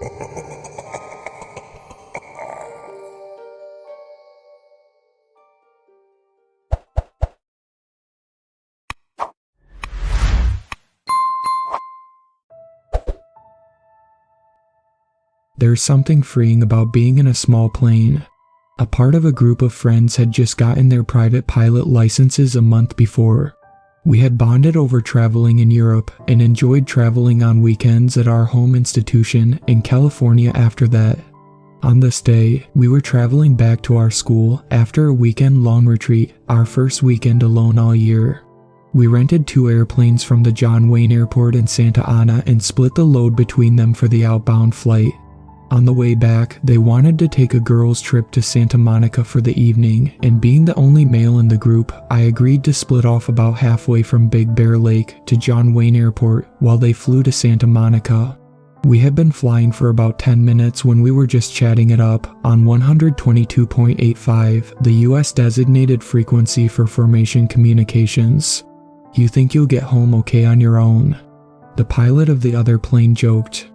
There's something freeing about being in a small plane. A part of a group of friends had just gotten their private pilot licenses a month before. We had bonded over traveling in Europe and enjoyed traveling on weekends at our home institution in California after that. On this day, we were traveling back to our school after a weekend-long retreat, our first weekend alone all year. We rented 2 airplanes from the John Wayne Airport in Santa Ana and split the load between them for the outbound flight. On the way back, they wanted to take a girls' trip to Santa Monica for the evening, and being the only male in the group, I agreed to split off about halfway from Big Bear Lake to John Wayne Airport while they flew to Santa Monica. We had been flying for about 10 minutes when we were just chatting it up on 122.85, the US designated frequency for formation communications. "You think you'll get home okay on your own?" The pilot of the other plane joked.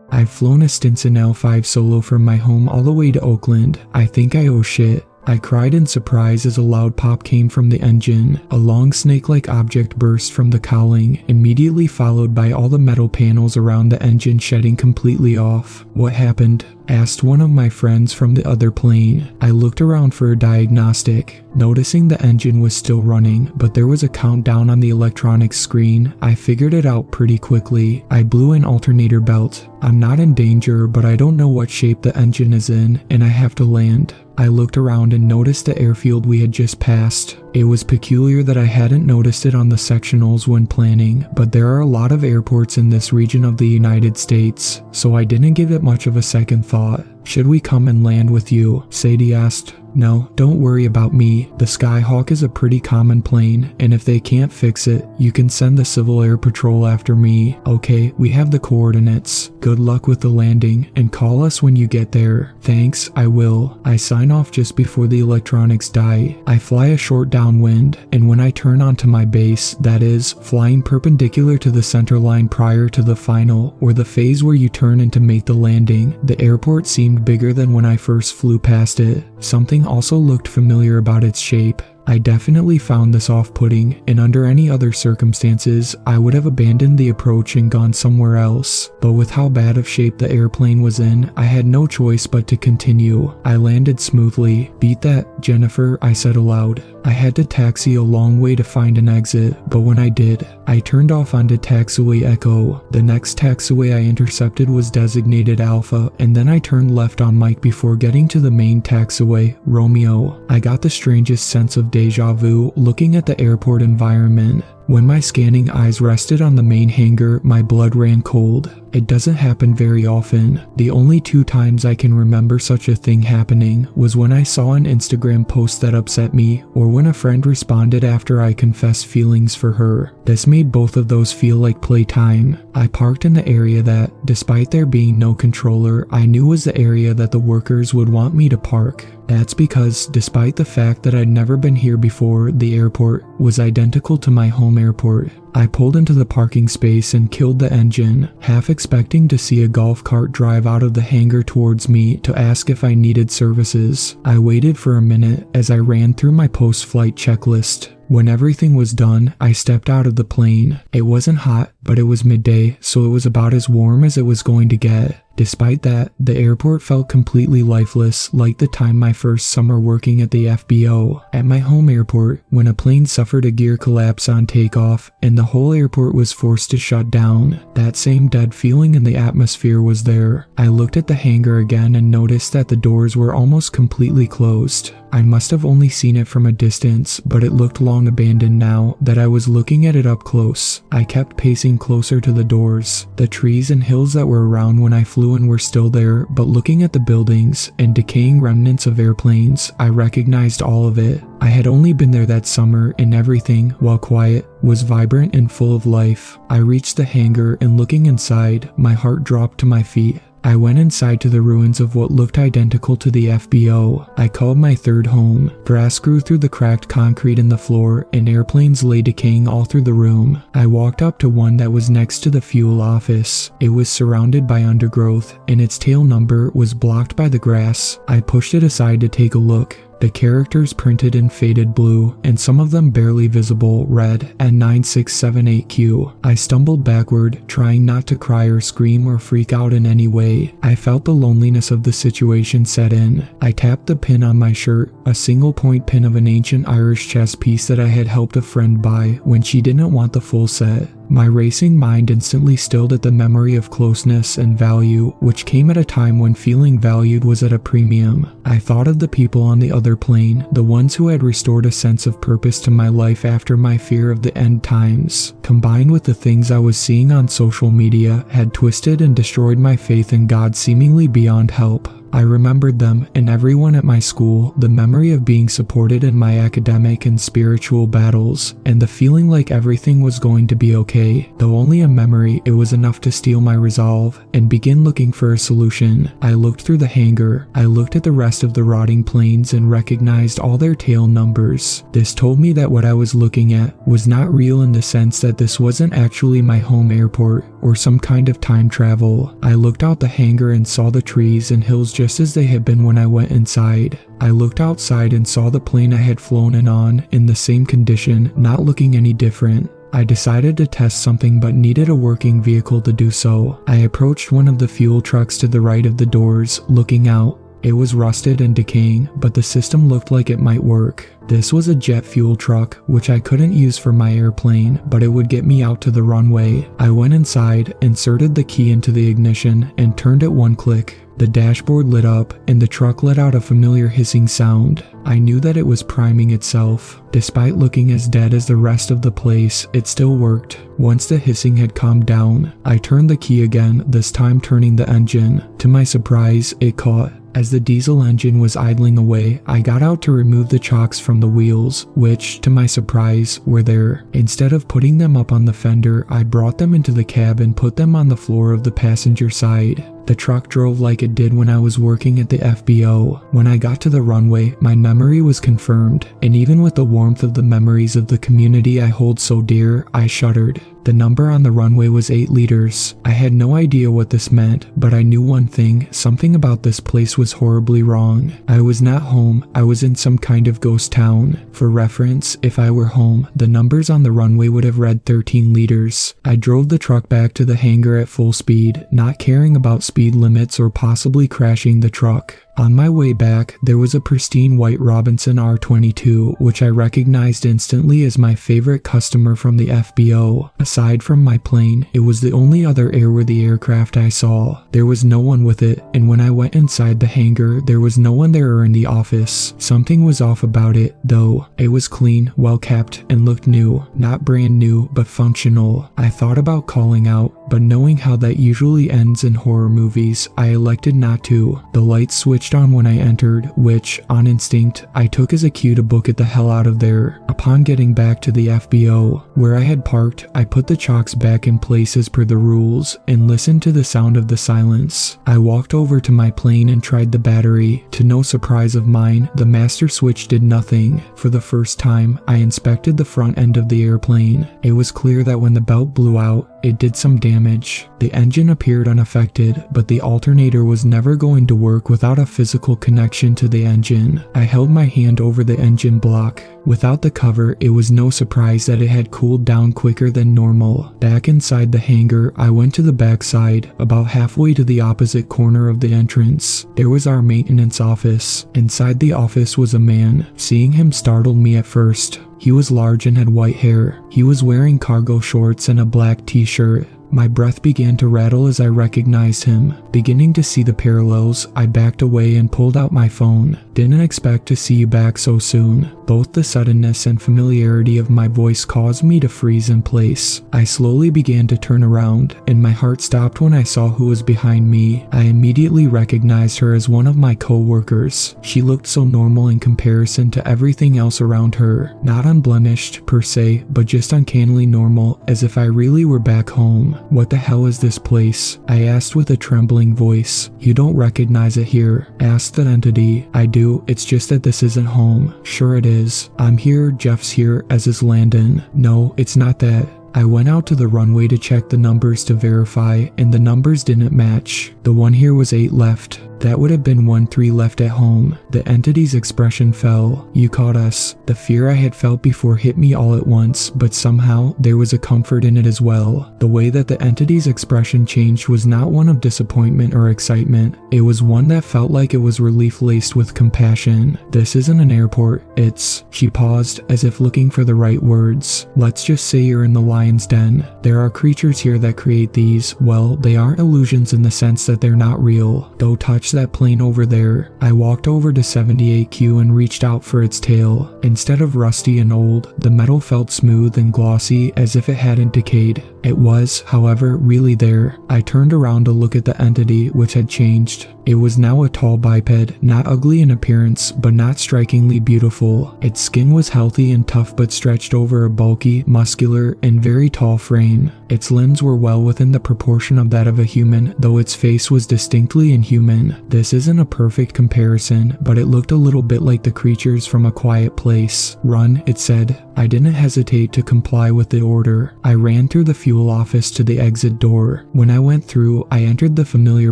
"I've flown a Stinson L5 solo from my home all the way to Oakland. I think I owe shit." I cried in surprise as a loud pop came from the engine. A long snake-like object burst from the cowling, immediately followed by all the metal panels around the engine shedding completely off. "What happened?" asked one of my friends from the other plane. I looked around for a diagnostic, noticing the engine was still running, but there was a countdown on the electronics screen. I figured it out pretty quickly. I blew an alternator belt. I'm not in danger, but I don't know what shape the engine is in, and I have to land. I looked around and noticed the airfield we had just passed. It was peculiar that I hadn't noticed it on the sectionals when planning, but there are a lot of airports in this region of the United States, so I didn't give it much of a second thought. "Should we come and land with you?" Sadie asked. "No, don't worry about me. The Skyhawk is a pretty common plane, and if they can't fix it, you can send the Civil Air Patrol after me. Okay, we have the coordinates. Good luck with the landing, and call us when you get there." "Thanks, I will." I sign off just before the electronics die. I fly a short downwind, and when I turn onto my base, that is, flying perpendicular to the center line prior to the final, or the phase where you turn in to make the landing, the airport seemed bigger than when I first flew past it. Something also looked familiar about its shape. I definitely found this off-putting, and under any other circumstances, I would have abandoned the approach and gone somewhere else. But with how bad of shape the airplane was in, I had no choice but to continue. I landed smoothly. "Beat that, Jennifer," I said aloud. I had to taxi a long way to find an exit, but when I did, I turned off onto taxiway Echo. The next taxiway I intercepted was designated Alpha, and then I turned left on Mike before getting to the main taxiway, Romeo. I got the strangest sense of deja vu looking at the airport environment. When my scanning eyes rested on the main hangar, my blood ran cold. It doesn't happen very often. The only 2 times I can remember such a thing happening was when I saw an Instagram post that upset me, or when a friend responded after I confessed feelings for her. This made both of those feel like playtime. I parked in the area that, despite there being no controller, I knew was the area that the workers would want me to park. That's because, despite the fact that I'd never been here before, the airport was identical to my home airport. I pulled into the parking space and killed the engine, half expecting to see a golf cart drive out of the hangar towards me to ask if I needed services. I waited for a minute as I ran through my post-flight checklist. When everything was done, I stepped out of the plane. It wasn't hot, but it was midday, so it was about as warm as it was going to get. Despite that, the airport felt completely lifeless, like the time my first summer working at the FBO. At my home airport, when a plane suffered a gear collapse on takeoff, and the whole airport was forced to shut down, that same dead feeling in the atmosphere was there. I looked at the hangar again and noticed that the doors were almost completely closed. I must have only seen it from a distance, but it looked long abandoned now that I was looking at it up close. I kept pacing closer to the doors. The trees and hills that were around when I flew in were still there, but looking at the buildings and decaying remnants of airplanes, I recognized all of it. I had only been there that summer, and everything, while quiet, was vibrant and full of life. I reached the hangar, and looking inside, my heart dropped to my feet. I went inside to the ruins of what looked identical to the FBO. I called my third home. Grass grew through the cracked concrete in the floor, and airplanes lay decaying all through the room. I walked up to one that was next to the fuel office. It was surrounded by undergrowth, and its tail number was blocked by the grass. I pushed it aside to take a look. The characters printed in faded blue, and some of them barely visible, read N9678Q. I stumbled backward, trying not to cry or scream or freak out in any way. I felt the loneliness of the situation set in. I tapped the pin on my shirt, a single point pin of an ancient Irish chess piece that I had helped a friend buy when she didn't want the full set. My racing mind instantly stilled at the memory of closeness and value, which came at a time when feeling valued was at a premium. I thought of the people on the other plane, the ones who had restored a sense of purpose to my life after my fear of the end times, combined with the things I was seeing on social media, had twisted and destroyed my faith in God seemingly beyond help. I remembered them and everyone at my school, the memory of being supported in my academic and spiritual battles, and the feeling like everything was going to be okay. Though only a memory, it was enough to steal my resolve and begin looking for a solution. I looked through the hangar. I looked at the rest of the rotting planes and recognized all their tail numbers. This told me that what I was looking at was not real in the sense that this wasn't actually my home airport or some kind of time travel. I looked out the hangar and saw the trees and hills just as they had been when I went inside. I looked outside and saw the plane I had flown in the same condition, not looking any different. I decided to test something but needed a working vehicle to do so. I approached one of the fuel trucks to the right of the doors, looking out. It was rusted and decaying, but the system looked like it might work. This was a jet fuel truck, which I couldn't use for my airplane, but it would get me out to the runway. I went inside, inserted the key into the ignition, and turned it one click. The dashboard lit up, and the truck let out a familiar hissing sound. I knew that it was priming itself. Despite looking as dead as the rest of the place, it still worked. Once the hissing had calmed down, I turned the key again, this time turning the engine. To my surprise, it caught. As the diesel engine was idling away, I got out to remove the chocks from the wheels, which, to my surprise, were there. Instead of putting them up on the fender, I brought them into the cab and put them on the floor of the passenger side. The truck drove like it did when I was working at the FBO. When I got to the runway, my memory was confirmed, and even with the warmth of the memories of the community I hold so dear, I shuddered. The number on the runway was 8 liters. I had no idea what this meant, but I knew one thing: something about this place was horribly wrong. I was not home, I was in some kind of ghost town. For reference, if I were home, the numbers on the runway would have read 13 liters. I drove the truck back to the hangar at full speed, not caring about speed limits or possibly crashing the truck. On my way back, there was a pristine white Robinson R22, which I recognized instantly as my favorite customer from the FBO. Aside from my plane, it was the only other airworthy aircraft I saw. There was no one with it, and when I went inside the hangar, there was no one there or in the office. Something was off about it, though. It was clean, well kept, and looked new. Not brand new, but functional. I thought about calling out, but knowing how that usually ends in horror movies, I elected not to. The lights switched on when I entered, which, on instinct, I took as a cue to book it the hell out of there. Upon getting back to the FBO, where I had parked, I put the chocks back in place as per the rules, and listened to the sound of the silence. I walked over to my plane and tried the battery. To no surprise of mine, the master switch did nothing. For the first time, I inspected the front end of the airplane. It was clear that when the belt blew out, it did some damage. The engine appeared unaffected, but the alternator was never going to work without a physical connection to the engine. I held my hand over the engine block. Without the cover, it was no surprise that it had cooled down quicker than normal. Back inside the hangar, I went to the backside, about halfway to the opposite corner of the entrance. There was our maintenance office. Inside the office was a man. Seeing him startled me at first. He was large and had white hair. He was wearing cargo shorts and a black t-shirt. My breath began to rattle as I recognized him. Beginning to see the parallels, I backed away and pulled out my phone. Didn't expect to see you back so soon. Both the suddenness and familiarity of my voice caused me to freeze in place. I slowly began to turn around, and my heart stopped when I saw who was behind me. I immediately recognized her as one of my co-workers. She looked so normal in comparison to everything else around her. Not unblemished, per se, but just uncannily normal, as if I really were back home. What the hell is this place? I asked with a trembling calming voice. "You don't recognize it here?" asked the entity. "I do, it's just that this isn't home." "Sure it is. I'm here, Jeff's here, as is Landon." "No, it's not that." I went out to the runway to check the numbers to verify, and the numbers didn't match. The one here was 8 left. That would have been 1-3 left at home. The entity's expression fell. "You caught us." The fear I had felt before hit me all at once, but somehow there was a comfort in it as well. The way that the entity's expression changed was not one of disappointment or excitement. It was one that felt like it was relief laced with compassion. "This isn't an airport, it's..." She paused, as if looking for the right words. "Let's just say you're in the lion's den. There are creatures here that create these. Well, they aren't illusions in the sense that they're not real. Though touch that plane over there." I walked over to 78Q and reached out for its tail. Instead of rusty and old, the metal felt smooth and glossy as if it hadn't decayed. It was, however, really there. I turned around to look at the entity, which had changed. It was now a tall biped, not ugly in appearance, but not strikingly beautiful. Its skin was healthy and tough but stretched over a bulky, muscular, and very tall frame. Its limbs were well within the proportion of that of a human, though its face was distinctly inhuman. This isn't a perfect comparison, but it looked a little bit like the creatures from A Quiet Place. "Run," it said. I didn't hesitate to comply with the order. I ran through the fuel office to the exit door. When I went through, I entered the familiar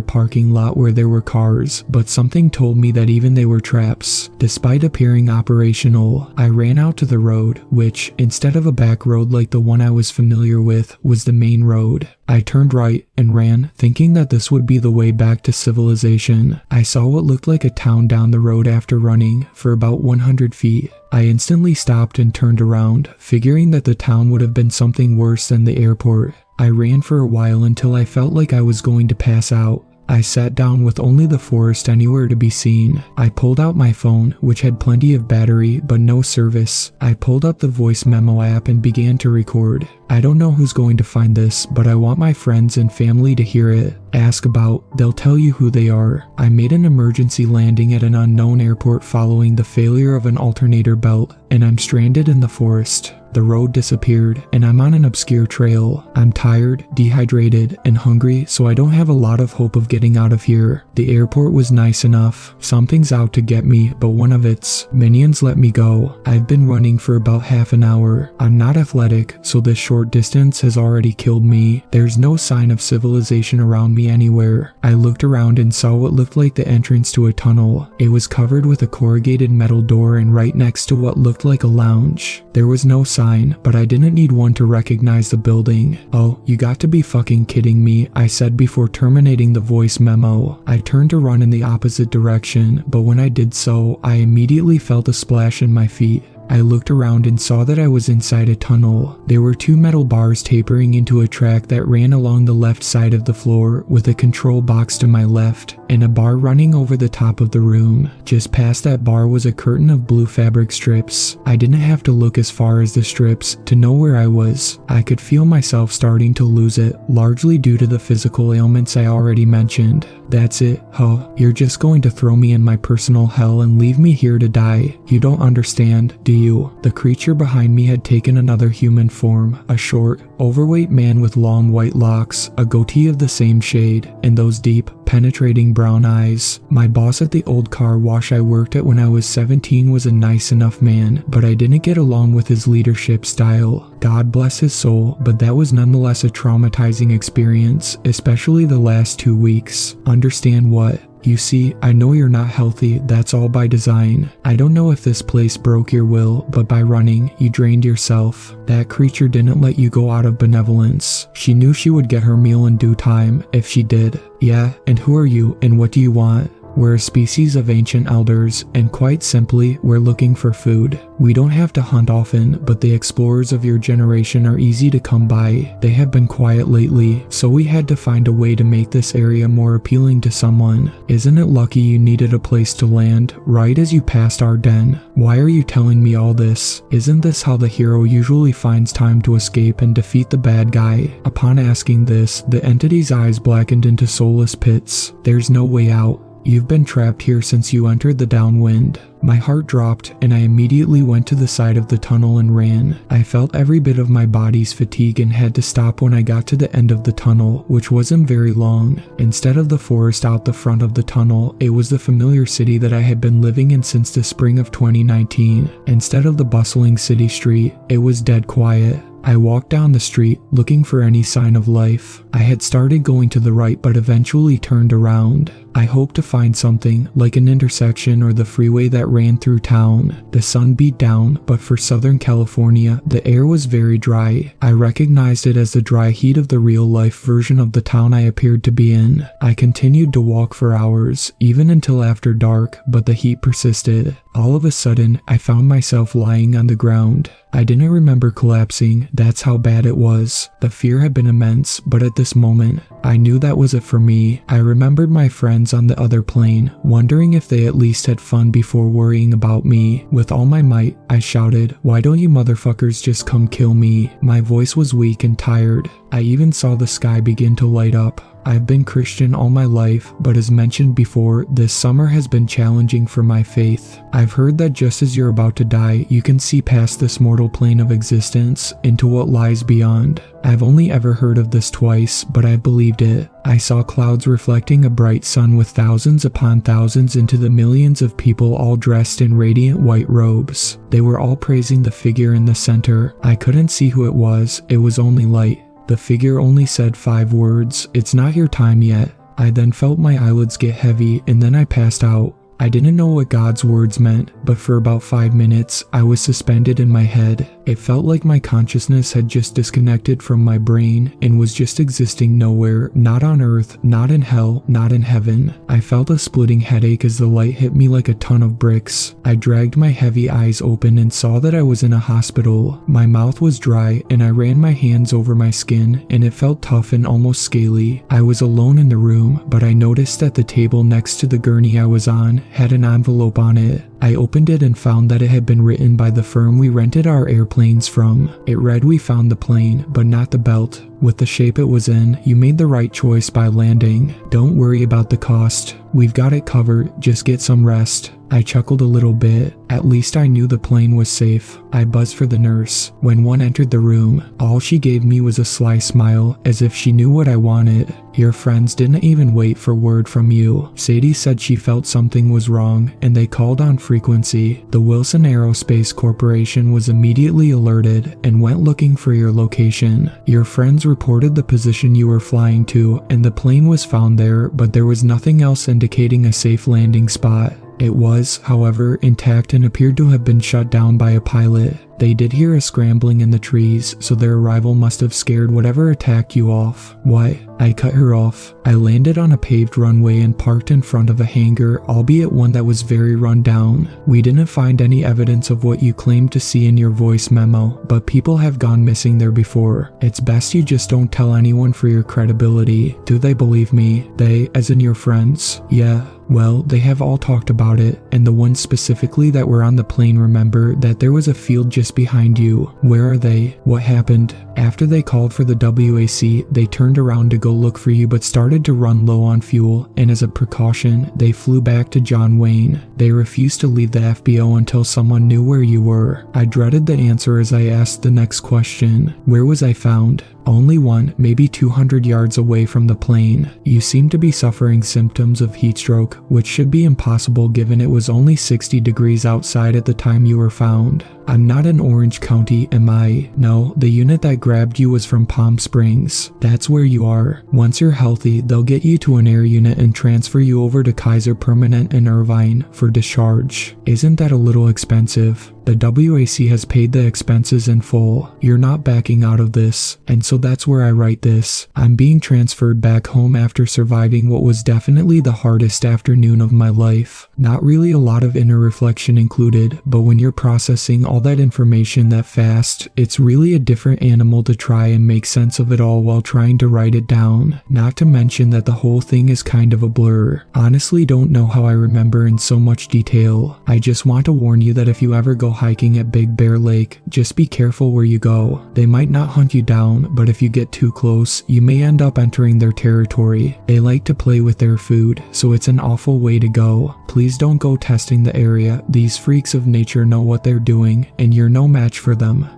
parking lot where there were cars, but something told me that even they were traps. Despite appearing operational, I ran out to the road, which, instead of a back road like the one I was familiar with, was the main road. I turned right and ran, thinking that this would be the way back to civilization. I saw what looked like a town down the road after running for about 100 feet. I instantly stopped and turned around, figuring that the town would have been something worse than the airport. I ran for a while until I felt like I was going to pass out. I sat down with only the forest anywhere to be seen. I pulled out my phone, which had plenty of battery but no service. I pulled up the voice memo app and began to record. "I don't know who's going to find this, but I want my friends and family to hear it. Ask about, they'll tell you who they are. I made an emergency landing at an unknown airport following the failure of an alternator belt, and I'm stranded in the forest. The road disappeared, and I'm on an obscure trail. I'm tired, dehydrated, and hungry, so I don't have a lot of hope of getting out of here. The airport was nice enough. Something's out to get me, but one of its minions let me go. I've been running for about half an hour. I'm not athletic, so this short distance has already killed me. There's no sign of civilization around me anywhere." I looked around and saw what looked like the entrance to a tunnel. It was covered with a corrugated metal door and right next to what looked like a lounge. There was no sign, but I didn't need one to recognize the building. "Oh, you got to be fucking kidding me," I said before terminating the voice memo. I turned to run in the opposite direction, but when I did so, I immediately felt a splash in my feet. I looked around and saw that I was inside a tunnel. There were 2 metal bars tapering into a track that ran along the left side of the floor, with a control box to my left, and a bar running over the top of the room. Just past that bar was a curtain of blue fabric strips. I didn't have to look as far as the strips to know where I was. I could feel myself starting to lose it, largely due to the physical ailments I already mentioned. "That's it, huh? You're just going to throw me in my personal hell and leave me here to die? You don't understand, do you?" The creature behind me had taken another human form, a short, overweight man with long white locks, a goatee of the same shade, and those deep, penetrating brown eyes. My boss at the old car wash I worked at when I was 17 was a nice enough man, but I didn't get along with his leadership style. God bless his soul, but that was nonetheless a traumatizing experience, especially the last 2 weeks. Understand what? "You see, I know you're not healthy, that's all by design. I don't know if this place broke your will, but by running, you drained yourself. That creature didn't let you go out of benevolence. She knew she would get her meal in due time, if she did." "Yeah, and who are you, and what do you want?" "We're a species of ancient elders, and quite simply, we're looking for food. We don't have to hunt often, but the explorers of your generation are easy to come by. They have been quiet lately, so we had to find a way to make this area more appealing to someone. Isn't it lucky you needed a place to land, right as you passed our den? Why are you telling me all this? Isn't this how the hero usually finds time to escape and defeat the bad guy?" Upon asking this, the entity's eyes blackened into soulless pits. "There's no way out. You've been trapped here since you entered the downwind. My heart dropped and I immediately went to the side of the tunnel and ran. I felt every bit of my body's fatigue and had to stop when I got to the end of the tunnel, which wasn't very long. Instead of the forest out the front of the tunnel, it was the familiar city that I had been living in since the spring of 2019. Instead of the bustling city street, it was dead quiet. I walked down the street looking for any sign of life. I had started going to the right but eventually turned around. I hoped to find something like an intersection or the freeway that ran through town. The sun beat down, but for Southern California, the air was very dry. I recognized it as the dry heat of the real-life version of the town I appeared to be in. I continued to walk for hours, even until after dark, but the heat persisted. All of a sudden, I found myself lying on the ground. I didn't remember collapsing, that's how bad it was. The fear had been immense, but at this moment, I knew that was it for me. I remembered my friends on the other plane, wondering if they at least had fun before worrying about me. With all my might, I shouted, "Why don't you motherfuckers just come kill me?" My voice was weak and tired. I even saw the sky begin to light up. I've been Christian all my life, but as mentioned before, this summer has been challenging for my faith. I've heard that just as you're about to die, you can see past this mortal plane of existence into what lies beyond. I've only ever heard of this twice, but I believed it. I saw clouds reflecting a bright sun with thousands upon thousands into the millions of people all dressed in radiant white robes. They were all praising the figure in the center. I couldn't see who it was only light. The figure only said 5 words, "It's not your time yet." I then felt my eyelids get heavy and then I passed out. I didn't know what God's words meant, but for about 5 minutes, I was suspended in my head. It felt like my consciousness had just disconnected from my brain and was just existing nowhere, not on earth, not in hell, not in heaven. I felt a splitting headache as the light hit me like a ton of bricks. I dragged my heavy eyes open and saw that I was in a hospital. My mouth was dry and I ran my hands over my skin and it felt tough and almost scaly. I was alone in the room, but I noticed that the table next to the gurney I was on had an envelope on it. I opened it and found that it had been written by the firm we rented our airplanes from. It read, "We found the plane, but not the belt. With the shape it was in, you made the right choice by landing. Don't worry about the cost. We've got it covered, just get some rest." I chuckled a little bit. At least I knew the plane was safe. I buzzed for the nurse. When one entered the room, all she gave me was a sly smile, as if she knew what I wanted. "Your friends didn't even wait for word from you." Sadie said she felt something was wrong, and they called on frequency. The Wilson Aerospace Corporation was immediately alerted and went looking for your location. Your friends reported the position you were flying to, and the plane was found there, but there was nothing else indicating a safe landing spot. It was, however, intact and appeared to have been shut down by a pilot. They did hear a scrambling in the trees, so their arrival must have scared whatever attacked you off. What? I cut her off. I landed on a paved runway and parked in front of a hangar, albeit one that was very run down. We didn't find any evidence of what you claimed to see in your voice memo, but people have gone missing there before. It's best you just don't tell anyone for your credibility. Do they believe me? They, as in your friends? Yeah. Well, they have all talked about it, and the ones specifically that were on the plane remember that there was a field just behind you. Where are they? What happened? After they called for the WAC, they turned around to go look for you but started to run low on fuel, and as a precaution, they flew back to John Wayne. They refused to leave the FBO until someone knew where you were. I dreaded the answer as I asked the next question. Where was I found? Only 1, maybe 200 yards away from the plane. You seem to be suffering symptoms of heat stroke, which should be impossible given it was only 60 degrees outside at the time you were found. I'm not in Orange County, am I? No, the unit that grabbed you was from Palm Springs. That's where you are. Once you're healthy, they'll get you to an air unit and transfer you over to Kaiser Permanente in Irvine for discharge. Isn't that a little expensive? The WAC has paid the expenses in full. You're not backing out of this, and so that's where I write this. I'm being transferred back home after surviving what was definitely the hardest afternoon of my life. Not really a lot of inner reflection included, but when you're processing all that information that fast, it's really a different animal to try and make sense of it all while trying to write it down. Not to mention that the whole thing is kind of a blur. Honestly, don't know how I remember in so much detail. I just want to warn you that if you ever go hiking at Big Bear Lake, just be careful where you go. They might not hunt you down, but if you get too close, you may end up entering their territory. They like to play with their food, so it's an awful way to go. Please don't go testing the area. These freaks of nature know what they're doing, and you're no match for them.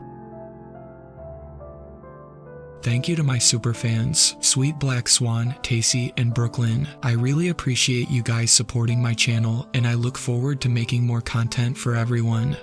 Thank you to my super fans, Sweet Black Swan, Tacy, and Brooklyn. I really appreciate you guys supporting my channel, and I look forward to making more content for everyone.